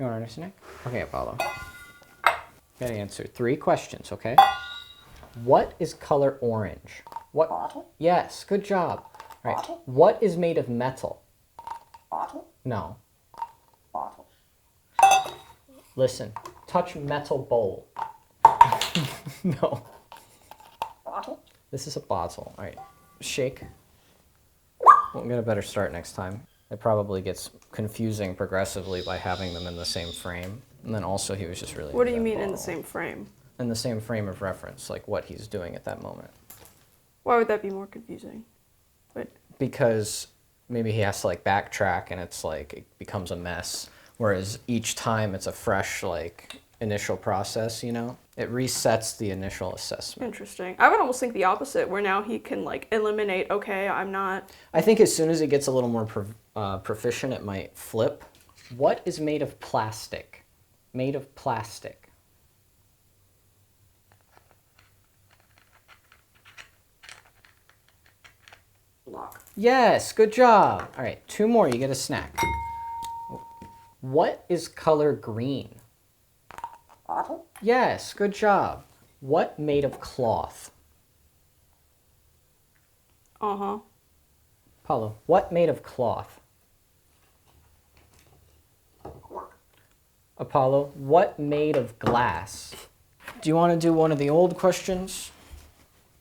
want to understand? Okay, Apollo. Gotta answer 3 questions, okay? What is color orange? What? Bottle. Yes, good job. All right. Bottle. What is made of metal? Bottle. No. Bottle. Listen. Touch metal bowl. No. Bottle. This is a bottle. All right. Shake. We'll get a better start next time. It probably gets confusing progressively by having them in the same frame. And then also he was just really What do into you that mean in the bottle. same frame? In the same frame of reference, like what he's doing at that moment. Why would that be more confusing? But Because maybe he has to like backtrack and it's like it becomes a mess. Whereas each time it's a fresh like initial process, you know? It resets the initial assessment. interesting. I would almost think the opposite, where now he can like eliminate, okay, I'm not. I think as soon as it gets a little more proficient, it might flip. What is made of plastic? Made of plastic. Block. Yes, good job. All right, 2 more, you get a snack. What is color green? Bottle. Yes, good job. What made of cloth? Uh-huh. Paulo, what made of cloth? Cork. Apollo, what made of glass? Do you want to do one of the old questions?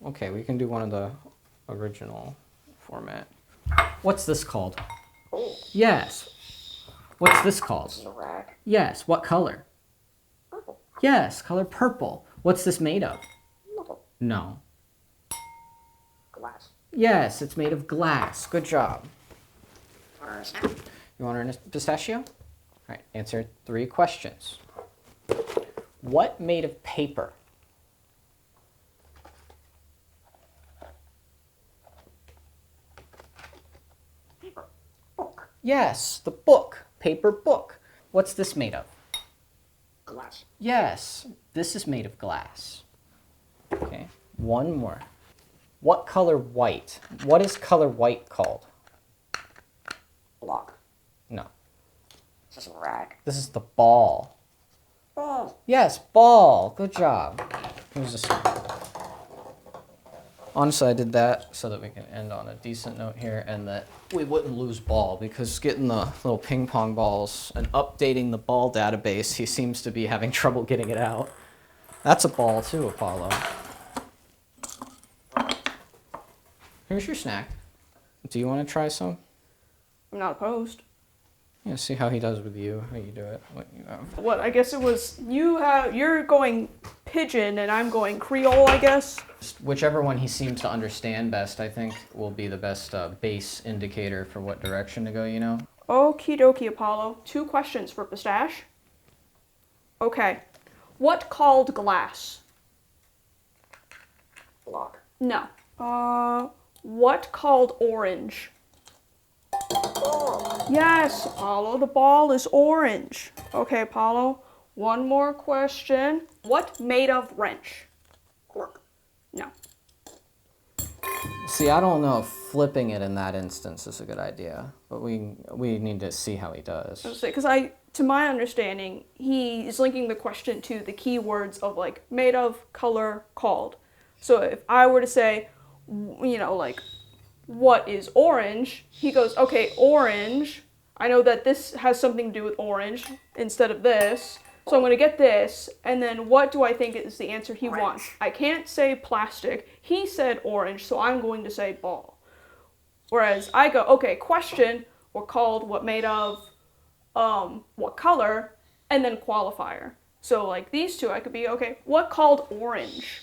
Okay, we can do one of the original format. What's this called? Oh. Yes. What's this called? This is a rag. Yes. What color? Purple. Yes, color purple. What's this made of? Metal. No. Glass. Yes, it's made of glass. Good job. Snap. You want a pistachio? All right, answer 3 questions. What made of paper? Paper. Book. Yes, the book. Paper book. What's this made of? Glass. Yes, this is made of glass. Okay, 1 more. What color white? What is color white called? Block. No, This is a rag. this is the ball. Ball. Yes, ball. Good job. Here's this one. Honestly, I did that so that we can end on a decent note here and that we wouldn't lose ball, because getting the little ping pong balls and updating the ball database, he seems to be having trouble getting it out. That's a ball too, Apollo. Here's your snack. Do you want to try some? I'm not opposed. Yeah, see how he does with you, how you do it. What you have. What, I guess it was, you're going pigeon and I'm going Creole, I guess? Whichever one he seems to understand best, I think, will be the best base indicator for what direction to go, you know? Okie dokie, Apollo. 2 questions for Pistache. Okay. What called glass? Block. No. What called orange? Ball. Yes, Apollo, the ball is orange. Okay, Apollo, 1 more question. What made of wrench? Cork. No. See, I don't know if flipping it in that instance is a good idea, but we need to see how he does. Because to my understanding, he is linking the question to the keywords of like made of, color, called. So if I were to say, you know, like, what is orange? He goes, okay, orange. I know that this has something to do with orange instead of this. So I'm going to get this. And then what do I think is the answer he wants? I can't say plastic. He said orange, so I'm going to say ball. Whereas I go, okay, question, what called, what made of, what color, and then qualifier. So like these 2, I could be, okay, what called orange?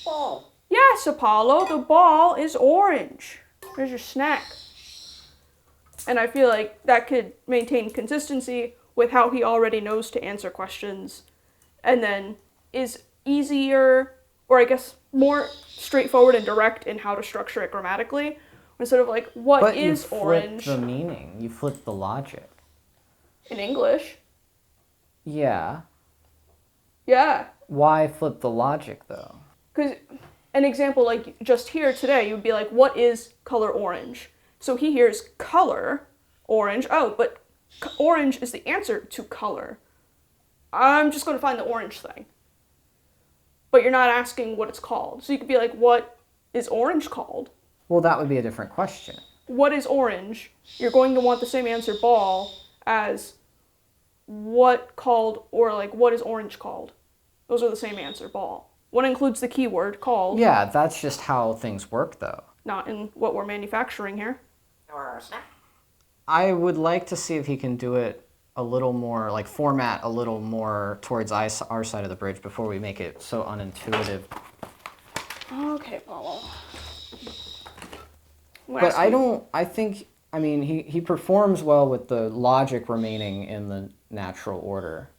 Ball. Yes, Apollo, the ball is orange. There's your snack. And I feel like that could maintain consistency with how he already knows to answer questions, and then is easier, or I guess more straightforward and direct in how to structure it grammatically, instead of like, what is orange? But you flip the meaning. You flip the logic. In English. Yeah. Yeah. Why flip the logic, though? Because an example like just here today, you would be like, what is color orange? So he hears color, orange, oh, but orange is the answer to color. I'm just going to find the orange thing. But you're not asking what it's called. So you could be like, what is orange called? Well, that would be a different question. What is orange? You're going to want the same answer ball as what called, or like, what is orange called? Those are the same answer ball. One includes the keyword called. Yeah, that's just how things work, though. Not in what we're manufacturing here. Or snap. I would like to see if he can do it a little more, like format a little more towards our side of the bridge before we make it so unintuitive. Okay, Paulo. But I think, I mean, he performs well with the logic remaining in the natural order.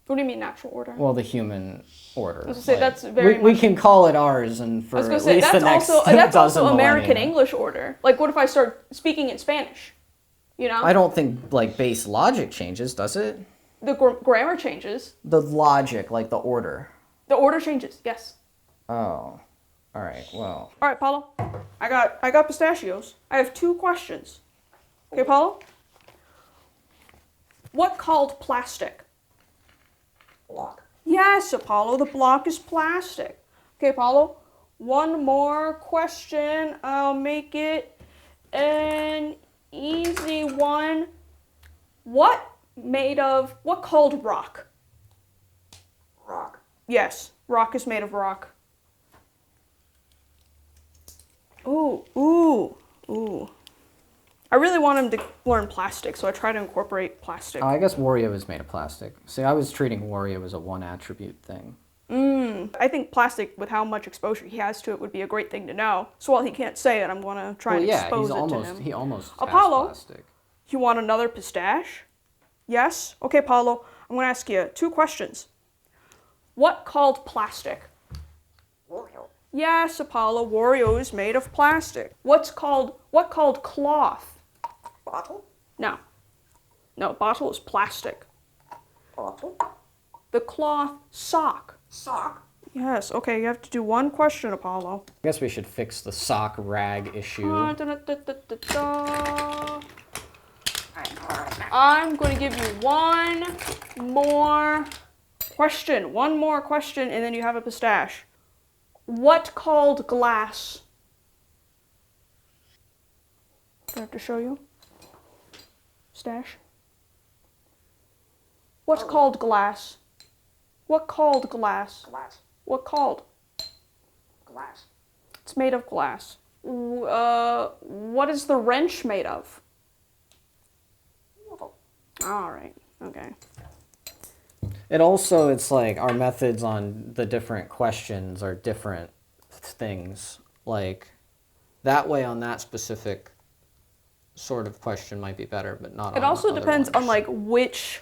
What do you mean natural order? Well, the human order. I was gonna say, that's very we much- can call it ours, and for I was at gonna say, least the next that's dozen also American millennia. English order. Like, what if I start speaking in Spanish? You know? I don't think, like, base logic changes, does it? The grammar changes. The logic, like the order. The order changes, yes. Oh. All right, well. All right, Paulo. I got pistachios. I have 2 questions. Okay, Paulo? What called plastic? Block. Yes, Apollo, the block is plastic. Okay, Paulo, one more question. I'll make it an easy one. What called rock? Rock. Yes, rock is made of rock. Ooh. I really want him to learn plastic, so I try to incorporate plastic. I guess Wario is made of plastic. See, I was treating Wario as a one attribute thing. I think plastic, with how much exposure he has to it, would be a great thing to know. So while he can't say it, I'm going to try and expose it to him. He almost Apollo? has plastic. You want another pistache? Yes? Okay, Paulo, I'm going to ask you 2 questions. What called plastic? Wario. Yes, Apollo, Wario is made of plastic. What called cloth? Bottle. No, bottle is plastic. Bottle. The cloth sock. Sock. Yes, okay, you have to do 1 question, Apollo. I guess we should fix the sock rag issue. Da-da-da-da-da-da. I'm going to give you 1 more question. 1 more question, and then you have a pistache. What called glass? Do I have to show you? Stash? What's called glass? What called glass? Glass. What called? Glass. It's made of glass. What is the wrench made of? Waddle. All right. Okay. It's like our methods on the different questions are different things. Like, that way on that specific sort of question might be better, but not on It also the other depends on ones. like which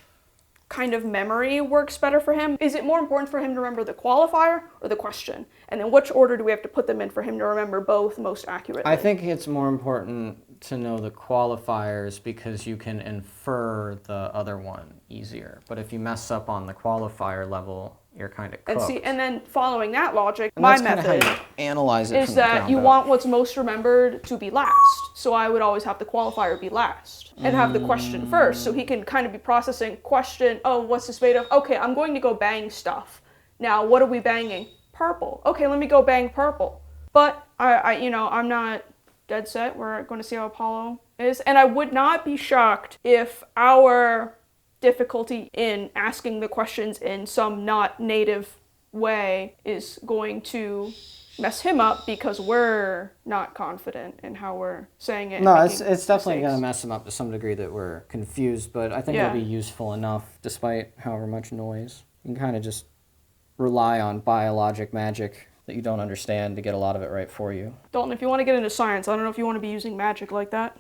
kind of memory works better for him. Is it more important for him to remember the qualifier or the question? And then which order do we have to put them in for him to remember both most accurately? I think it's more important to know the qualifiers because you can infer the other one easier. But if you mess up on the qualifier level, you're kind of cooked. and then following that logic, And my that's kinda how method you analyze it is from the that ground you up. want what's most remembered to be last. So I would always have the qualifier be last and have the question first. So he can kind of be processing question, oh, what's this made of? Okay, I'm going to go bang stuff. Now, what are we banging? Purple. Okay, let me go bang purple. But I'm not dead set. We're going to see how Apollo is. And I would not be shocked if our difficulty in asking the questions in some not native way is going to mess him up because we're not confident in how we're saying it. No, and it's making definitely going to mistakes. mess them up to some degree that we're confused, but I think Yeah. it'll be useful enough despite however much noise. You can kind of just rely on biologic magic that you don't understand to get a lot of it right for you. Dalton, if you want to get into science, I don't know if you want to be using magic like that.